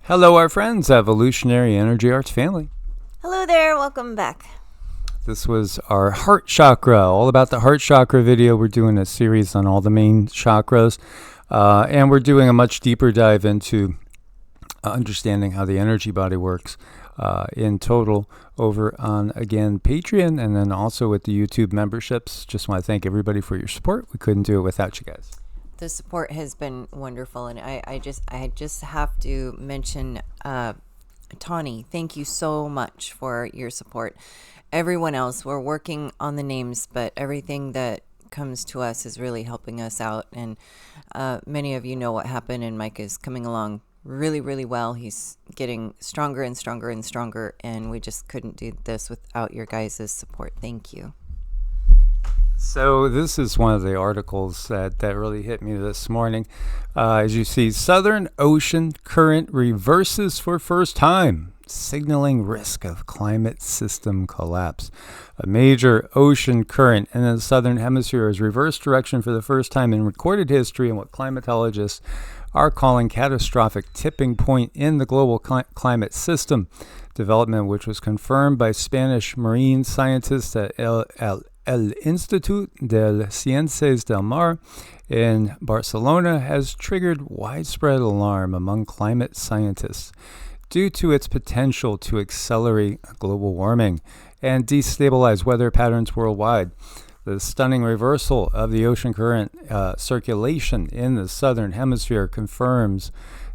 Hello, our friends, Evolutionary Energy Arts family. Hello there, welcome back. This was our heart chakra, all about the heart chakra video. We're doing a series on all the main chakras, and we're doing a much deeper dive into understanding how the energy body works in total over on, again, Patreon, and then also with the YouTube memberships. Just want to thank everybody for your support. We couldn't do it without you guys. The support has been wonderful, and I just have to mention Tawny. Thank you so much for your support. Everyone else, we're working on the names, but everything that comes to us is really helping us out. And many of you know what happened, and Mike is coming along really, really well. He's getting stronger and stronger and stronger, and we just couldn't do this without your guys' support. Thank you. So this is one of the articles that really hit me this morning. As you see, Southern Ocean current reverses for first time, signaling risk of climate system collapse. A major ocean current in the southern hemisphere has reversed direction for the first time in recorded history in what climatologists are calling catastrophic tipping point in the global climate system. Development which was confirmed by Spanish marine scientists at El Institut de Ciencias del Mar in Barcelona has triggered widespread alarm among climate scientists due to its potential to accelerate global warming and destabilize weather patterns worldwide. The stunning reversal of the ocean current circulation in the southern hemisphere confirms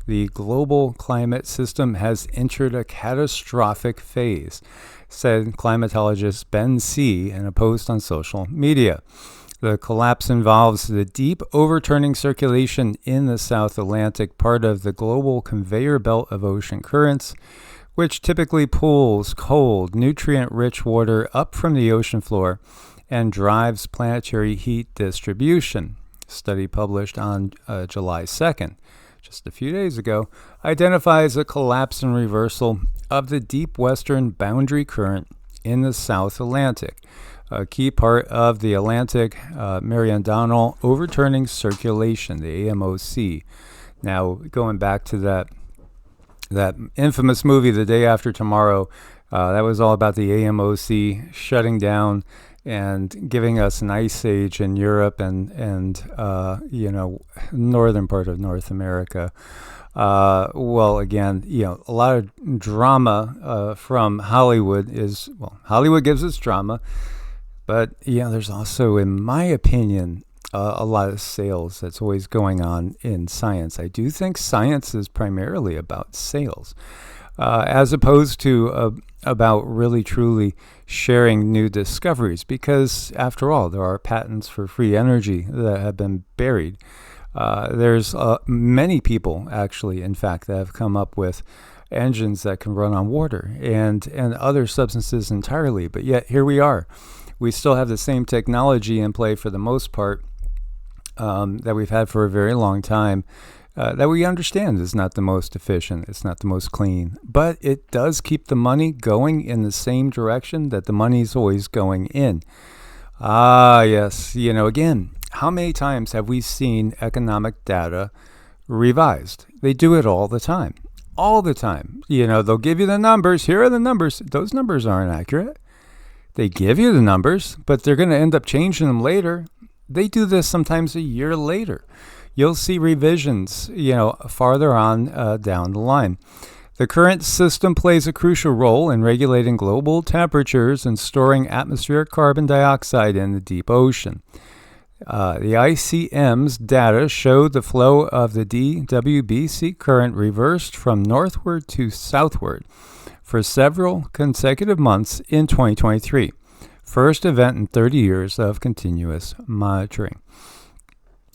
the global climate system has entered a catastrophic phase, said climatologist Ben C. in a post on social media. The collapse involves the deep overturning circulation in the South Atlantic, part of the global conveyor belt of ocean currents, which typically pulls cold, nutrient-rich water up from the ocean floor and drives planetary heat distribution. A study published on July 2nd. Just a few days ago, identifies a collapse and reversal of the deep western boundary current in the South Atlantic, a key part of the Atlantic Meridional Overturning Circulation, the AMOC. Now, going back to that infamous movie, The Day After Tomorrow, that was all about the AMOC shutting down and giving us an ice age in Europe and northern part of North America. Well, again, a lot of drama from Hollywood Hollywood gives us drama, but there's also, in my opinion, a lot of sales that's always going on in science. I do think science is primarily about sales, as opposed to about really truly sharing new discoveries, because after all, there are patents for free energy that have been buried. There's many people, actually, in fact, that have come up with engines that can run on water and other substances entirely, but yet here we are. We still have the same technology in play for the most part that we've had for a very long time, that we understand is not the most efficient, it's not the most clean, but it does keep the money going in the same direction that the money's always going in. Yes, again, how many times have we seen economic data revised? They do it all the time. All the time. They'll give you the numbers. Here are the numbers. Those numbers aren't accurate. They give you the numbers, but they're going to end up changing them later. They do this sometimes a year later. You'll see revisions, farther on down the line. The current system plays a crucial role in regulating global temperatures and storing atmospheric carbon dioxide in the deep ocean. The ICM's data showed the flow of the DWBC current reversed from northward to southward for several consecutive months in 2023. First event in 30 years of continuous monitoring.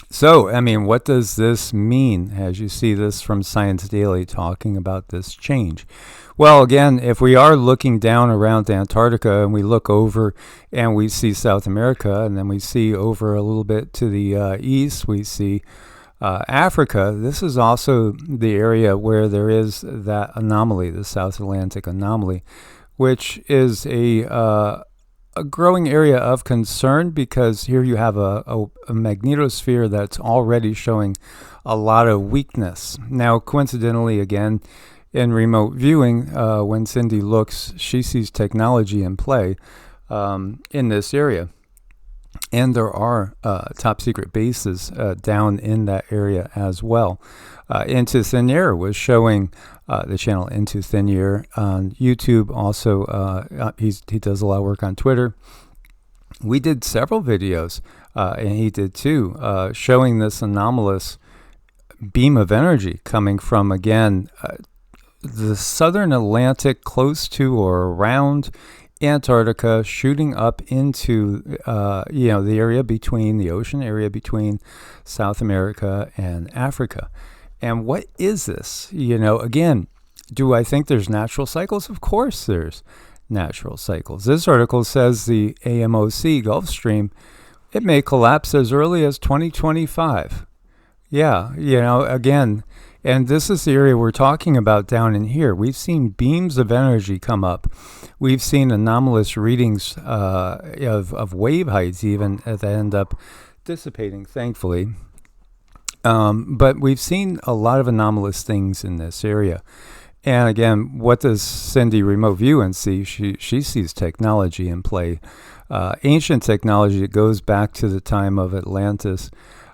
So, what does this mean as you see this from Science Daily talking about this change? Well, again, if we are looking down around Antarctica and we look over and we see South America, and then we see over a little bit to the east, we see Africa, this is also the area where there is that anomaly, the South Atlantic anomaly, which is a growing area of concern, because here you have a magnetosphere that's already showing a lot of weakness. Now, coincidentally, again, in remote viewing, when Cindy looks, she sees technology in play in this area. And there are top secret bases down in that area as well. Into Thin Air was showing the channel Into Thin Air on YouTube. Also, he does a lot of work on Twitter. We did several videos, and he did too, showing this anomalous beam of energy coming from, again, the southern Atlantic, close to or around Antarctica, shooting up into the area between the ocean area between South America and Africa. And what is this? Again, do I think there's natural cycles? Of course there's natural cycles. This article says the AMOC Gulf Stream, it may collapse as early as 2025. Yeah, again, and this is the area we're talking about down in here. We've seen beams of energy come up. We've seen anomalous readings of wave heights even that end up dissipating, thankfully. But we've seen a lot of anomalous things in this area. And again, what does Cindy remote view and see? She sees technology in play. Ancient technology that goes back to the time of Atlantis.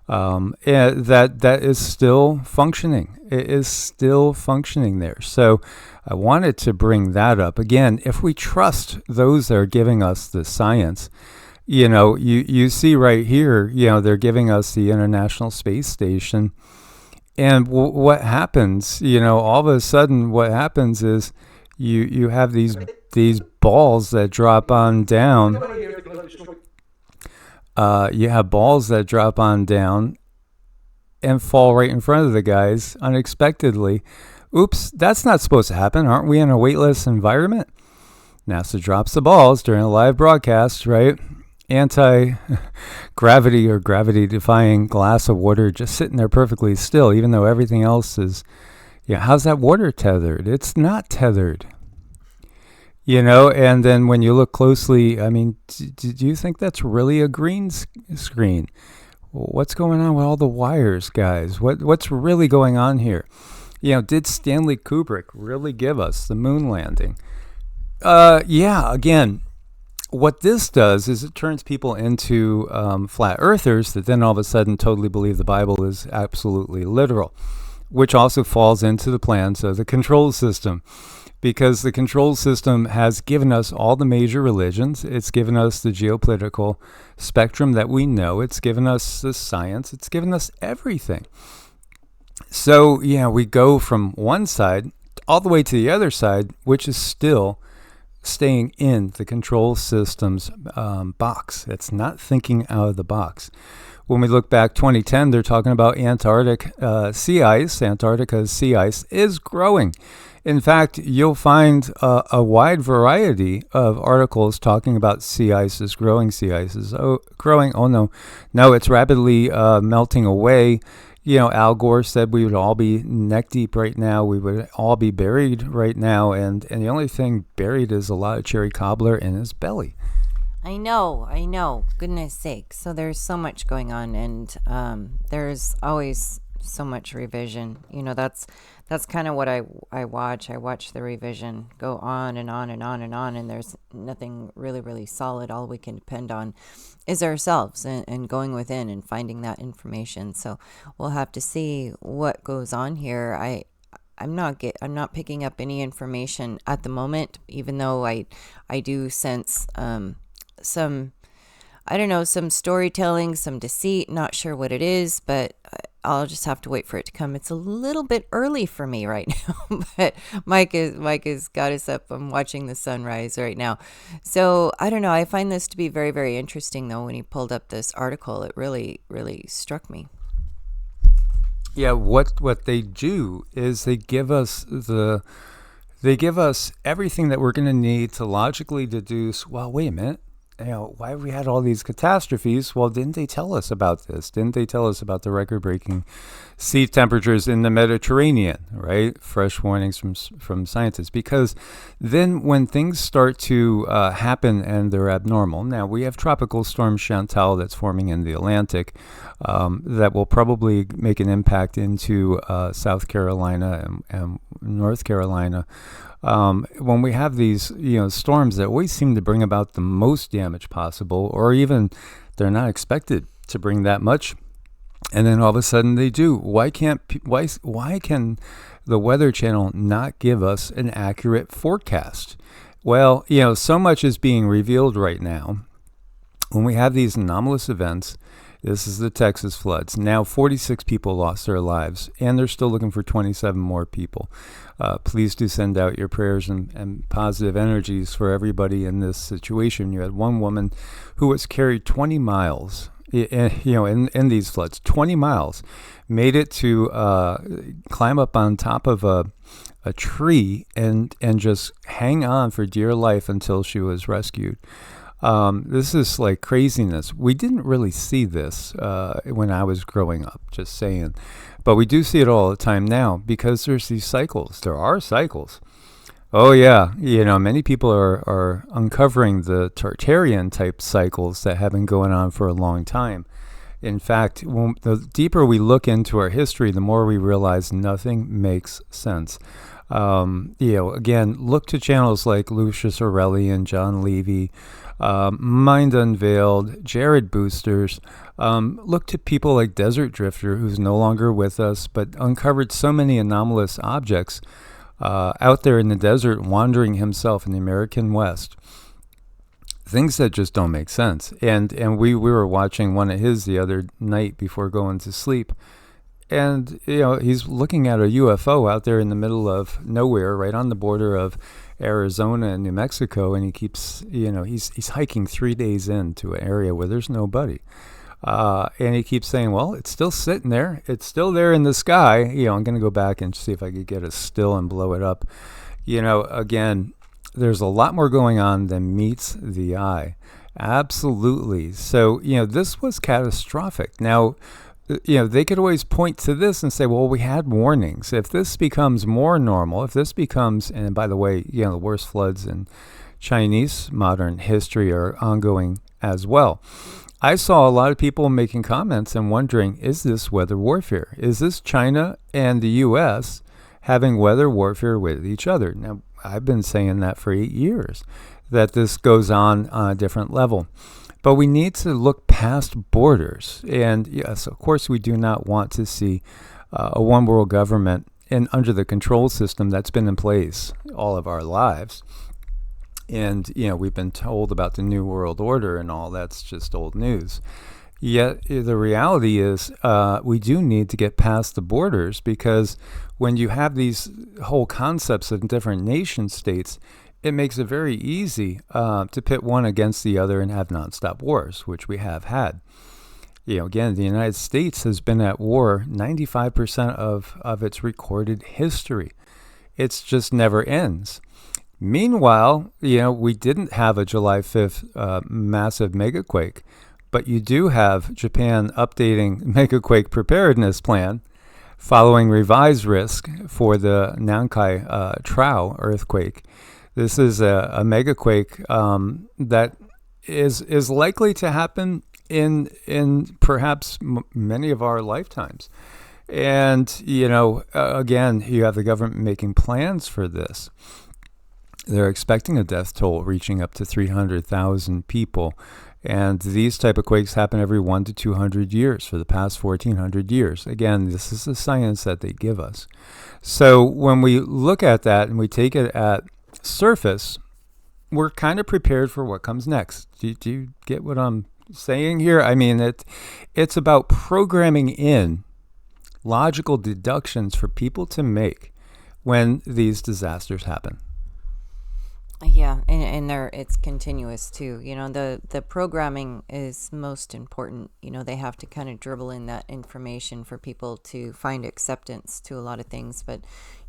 That is still functioning. It is still functioning there. So I wanted to bring that up. Again, if we trust those that are giving us the science, you see right here, they're giving us the International Space Station. And what happens, all of a sudden what happens is you have these balls that drop on down. You have balls that drop on down and fall right in front of the guys unexpectedly. Oops, that's not supposed to happen. Aren't we in a weightless environment? NASA drops the balls during a live broadcast, right? Anti-gravity or gravity-defying glass of water just sitting there perfectly still, even though everything else is... how's that water tethered? It's not tethered. And then when you look closely, I mean, do you think that's really a green screen? What's going on with all the wires, guys? What's really going on here? Did Stanley Kubrick really give us the moon landing? Again, what this does is it turns people into flat earthers that then all of a sudden totally believe the Bible is absolutely literal, which also falls into the plans of the control system. Because the control system has given us all the major religions. It's given us the geopolitical spectrum that we know. It's given us the science. It's given us everything. So, we go from one side all the way to the other side, which is still staying in the control system's box. It's not thinking out of the box. When we look back 2010, they're talking about Antarctic sea ice. Antarctica's sea ice is growing. In fact, you'll find a wide variety of articles talking about sea ice is growing, growing. Oh, no, it's rapidly melting away. Al Gore said we would all be neck deep right now. We would all be buried right now. And the only thing buried is a lot of cherry cobbler in his belly. I know. Goodness sake. So there's so much going on, and there's always so much revision. That's kind of what I watch. I watch the revision go on and on and on and on, and there's nothing really, really solid. All we can depend on is ourselves and going within and finding that information. So we'll have to see what goes on here. I'm not picking up any information at the moment, even though I do sense some storytelling, some deceit. Not sure what it is, but I'll just have to wait for it to come. It's a little bit early for me right now, but Mike has got us up. I'm watching the sunrise right now. So I don't know. I find this to be very, very interesting, though. When he pulled up this article, it really, really struck me. Yeah, what they do is they give us everything that we're going to need to logically deduce, well, wait a minute, why we had all these catastrophes? Well, didn't they tell us about this? Didn't they tell us about the record-breaking sea temperatures in the Mediterranean, right? Fresh warnings from scientists. Because then when things start to happen and they're abnormal, now we have Tropical Storm Chantal that's forming in the Atlantic that will probably make an impact into South Carolina and North Carolina. When we have these, storms that always seem to bring about the most damage possible, or even they're not expected to bring that much, and then all of a sudden they do. Why can the Weather Channel not give us an accurate forecast? Well, so much is being revealed right now. When we have these anomalous events, this is the Texas floods. Now 46 people lost their lives, and they're still looking for 27 more people. Please do send out your prayers and positive energies for everybody in this situation. You had one woman who was carried 20 miles, in these floods, 20 miles, made it to climb up on top of a tree and just hang on for dear life until she was rescued. This is like craziness. We didn't really see this when I was growing up, just saying. But we do see it all the time now because there's these cycles. There are cycles. Oh, yeah. Many people are uncovering the Tartarian type cycles that have been going on for a long time. In fact, the deeper we look into our history, the more we realize nothing makes sense. Again, look to channels like Lucius Aurelian, John Levy, Mind Unveiled, Jared Boosters. Look to people like Desert Drifter, who's no longer with us, but uncovered so many anomalous objects out there in the desert, wandering himself in the American West. Things that just don't make sense. And we were watching one of his the other night before going to sleep. And, he's looking at a UFO out there in the middle of nowhere, right on the border of Arizona and New Mexico. And he keeps, he's hiking 3 days into an area where there's nobody. And he keeps saying, well, it's still sitting there. It's still there in the sky. I'm going to go back and see if I could get a still and blow it up. Again, there's a lot more going on than meets the eye. Absolutely. So, this was catastrophic. Now, they could always point to this and say, well, we had warnings. If this becomes more normal, if this becomes, and by the way, the worst floods in Chinese modern history are ongoing as well. I saw a lot of people making comments and wondering, is this weather warfare? Is this China and the U.S. having weather warfare with each other? Now, I've been saying that for 8 years, that this goes on a different level. But we need to look past borders. And yes, of course, we do not want to see a one world government and under the control system that's been in place all of our lives. And, we've been told about the New World Order and all that's just old news. Yet the reality is we do need to get past the borders, because when you have these whole concepts of different nation states, it makes it very easy to pit one against the other and have nonstop wars, which we have had. Again, the United States has been at war 95% of its recorded history. It's just never ends. Meanwhile, we didn't have a July 5th massive megaquake, but you do have Japan updating megaquake preparedness plan following revised risk for the Nankai Trow earthquake. This is a megaquake that is likely to happen in perhaps many of our lifetimes. And, again, you have the government making plans for this. They're expecting a death toll reaching up to 300,000 people. And these type of quakes happen every 1 to 200 years for the past 1,400 years. Again, this is the science that they give us. So when we look at that and we take it at surface, we're kind of prepared for what comes next. Do you get what I'm saying here? I mean, it's about programming in logical deductions for people to make when these disasters happen. Yeah, and it's continuous too. The programming is most important. They have to kind of dribble in that information for people to find acceptance to a lot of things. But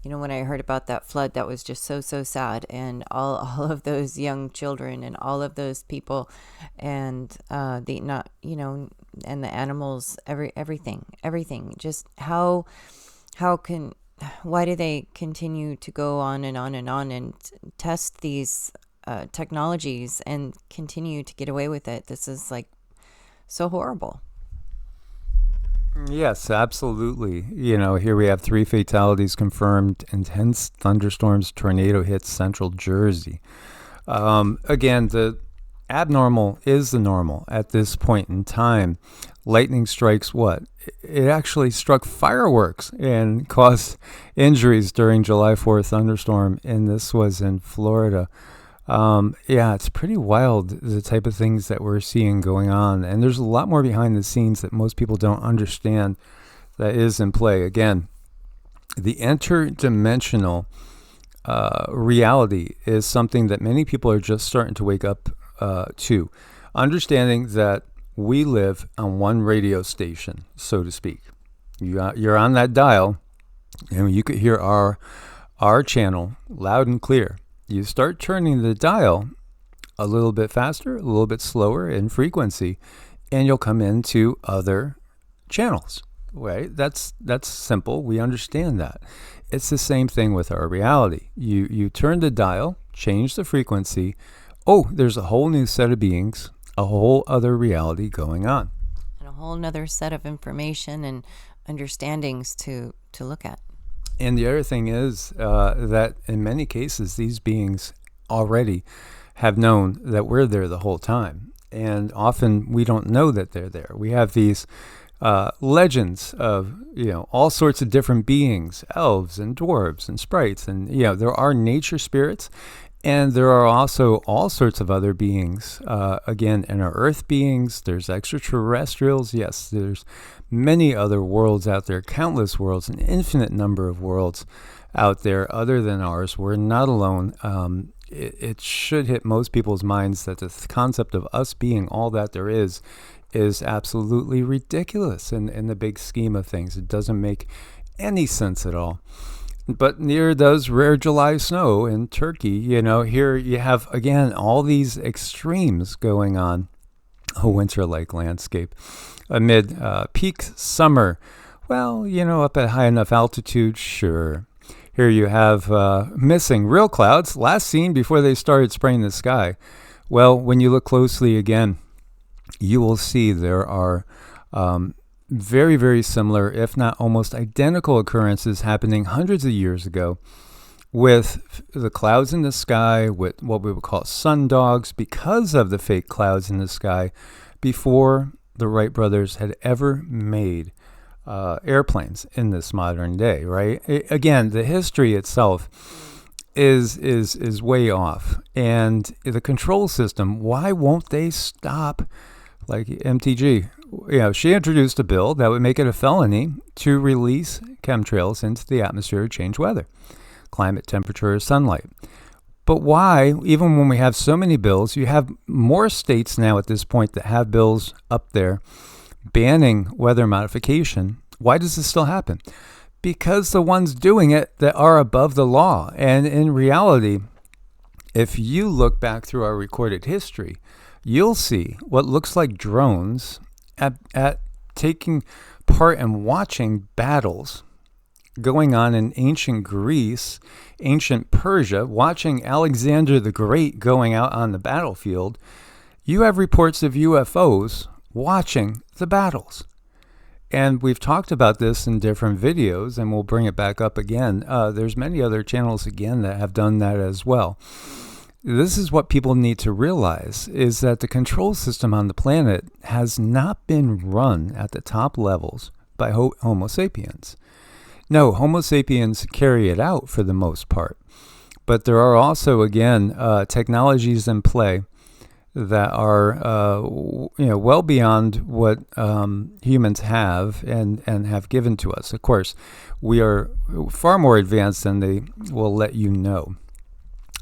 when I heard about that flood, that was just so sad, and all of those young children and all of those people, and the not and the animals, everything. Just how can why do they continue to go on and on and on and test these technologies and continue to get away with it? This is like so horrible. Yes, absolutely. Here we have 3 fatalities confirmed, intense thunderstorms, tornado hits central Jersey. Again, the abnormal is the normal at this point in time. Lightning strikes what? It actually struck fireworks and caused injuries during July 4th thunderstorm, and this was in Florida. Yeah, it's pretty wild, the type of things that we're seeing going on. And there's a lot more behind the scenes that most people don't understand that is in play. Again, the interdimensional reality is something that many people are just starting to wake up to. Understanding that we live on one radio station, so to speak. You're on that dial, and you could hear our channel loud and clear. You start turning the dial a little bit faster, a little bit slower in frequency, and you'll come into other channels, right? That's simple. We understand that. It's the same thing with our reality. You turn the dial, change the frequency. Oh, there's a whole new set of beings, a whole other reality going on. And a whole nother set of information and understandings to look at. And the other thing is that in many cases, these beings already have known that we're there the whole time. And often we don't know that they're there. We have these legends of, all sorts of different beings, elves and dwarves and sprites. And, there are nature spirits. And there are also all sorts of other beings. Again, in our earth beings, there's extraterrestrials. Yes, there's many other worlds out there, countless worlds, an infinite number of worlds out there other than ours. We're not alone. It should hit most people's minds that the concept of us being all that there is absolutely ridiculous in the big scheme of things. It doesn't make any sense at all. But near does rare July snow in Turkey, here you have, again, all these extremes going on. A winter-like landscape amid peak summer. Well, up at high enough altitude, sure. Here you have missing real clouds, last seen before they started spraying the sky. Well, when you look closely again, you will see there are very, very similar, if not almost identical occurrences happening hundreds of years ago with the clouds in the sky, with what we would call sundogs, because of the fake clouds in the sky before the Wright brothers had ever made airplanes in this modern day, right? Again, the history itself is way off. And the control system, why won't they stop? Like MTG, she introduced a bill that would make it a felony to release chemtrails into the atmosphere to change weather, climate, temperature, sunlight. But why, even when we have so many bills, you have more states now at this point that have bills up there banning weather modification. Why does this still happen? Because the ones doing it that are above the law. And in reality, if you look back through our recorded history, you'll see what looks like drones at taking part and watching battles going on in ancient Greece, ancient Persia, watching Alexander the Great going out on the battlefield. You have reports of UFOs watching the battles. And we've talked about this in different videos, and we'll bring it back up again. There's many other channels, again, that have done that as well. This is what people need to realize, is that the control system on the planet has not been run at the top levels by Homo sapiens. No, Homo sapiens carry it out for the most part. But there are also, again, technologies in play that are well beyond what humans have and have given to us. Of course, we are far more advanced than they will let you know.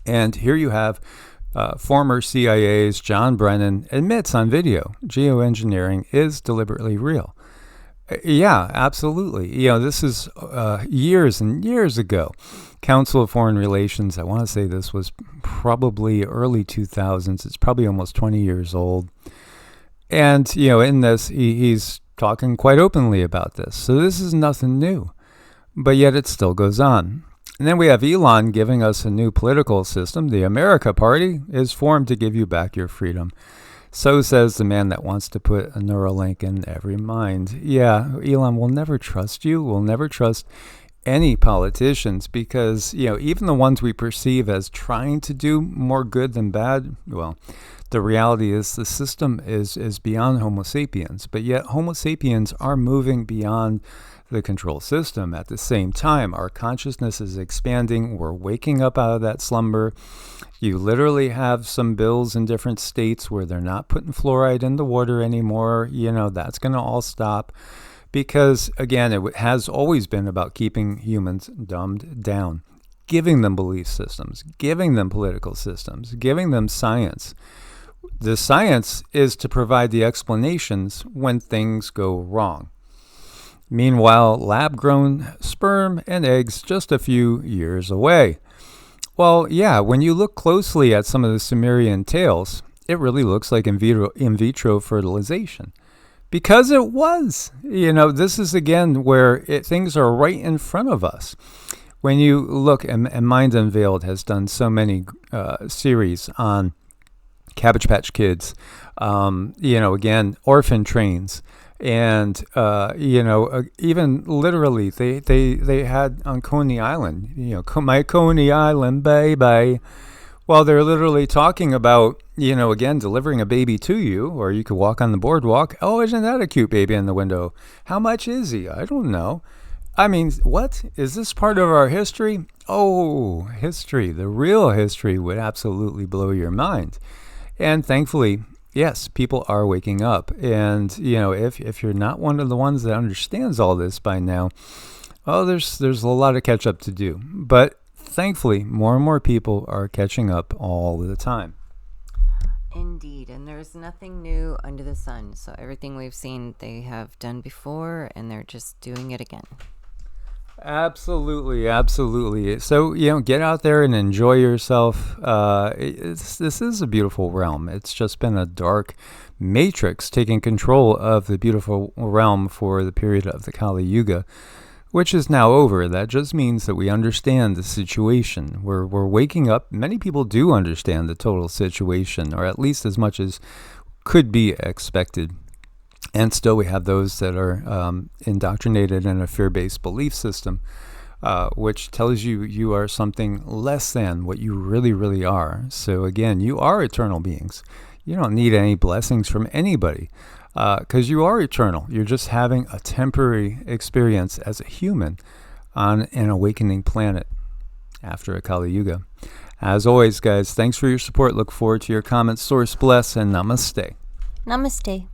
And here you have former CIA's John Brennan admits on video, geoengineering is deliberately real. Yeah, absolutely. This is years and years ago. Council of Foreign Relations, I want to say this was probably early 2000s. It's probably almost 20 years old. And, in this, he's talking quite openly about this. So this is nothing new. But yet it still goes on. And then we have Elon giving us a new political system. The America Party is formed to give you back your freedom. So says the man that wants to put a Neuralink in every mind. Yeah, Elon will never trust you. Will never trust any politicians because, even the ones we perceive as trying to do more good than bad, well, the reality is the system is beyond Homo sapiens. But yet Homo sapiens are moving beyond the control system. At the same time, our consciousness is expanding. We're waking up out of that slumber. You literally have some bills in different states where they're not putting fluoride in the water anymore. That's going to all stop because, again, it has always been about keeping humans dumbed down, giving them belief systems, giving them political systems, giving them science. The science is to provide the explanations when things go wrong. Meanwhile, lab-grown sperm and eggs just a few years away. Well, yeah, when you look closely at some of the Sumerian tales, it really looks like in vitro fertilization. Because it was. This is, again, where things are right in front of us. When you look, and Mind Unveiled has done so many series on Cabbage Patch Kids, again, orphan trains. And, even literally, they had on Coney Island, my Coney Island baby. Well, they're literally talking about, again, delivering a baby to you, or you could walk on the boardwalk. Oh, isn't that a cute baby in the window? How much is he? I don't know. I mean, what? Is this part of our history? Oh, history. The real history would absolutely blow your mind. And thankfully, yes, people are waking up. And, if you're not one of the ones that understands all this by now, well, there's a lot of catch up to do. But thankfully, more and more people are catching up all the time. Indeed. And there's nothing new under the sun. So everything we've seen, they have done before, and they're just doing it again. Absolutely, absolutely. So, get out there and enjoy yourself. This is a beautiful realm. It's just been a dark matrix taking control of the beautiful realm for the period of the Kali Yuga, which is now over. That just means that we understand the situation. We're waking up. Many people do understand the total situation, or at least as much as could be expected. And still we have those that are indoctrinated in a fear-based belief system, which tells you are something less than what you really, really are. So again, you are eternal beings. You don't need any blessings from anybody because you are eternal. You're just having a temporary experience as a human on an awakening planet after a Kali Yuga. As always, guys, thanks for your support. Look forward to your comments. Source bless and namaste. Namaste.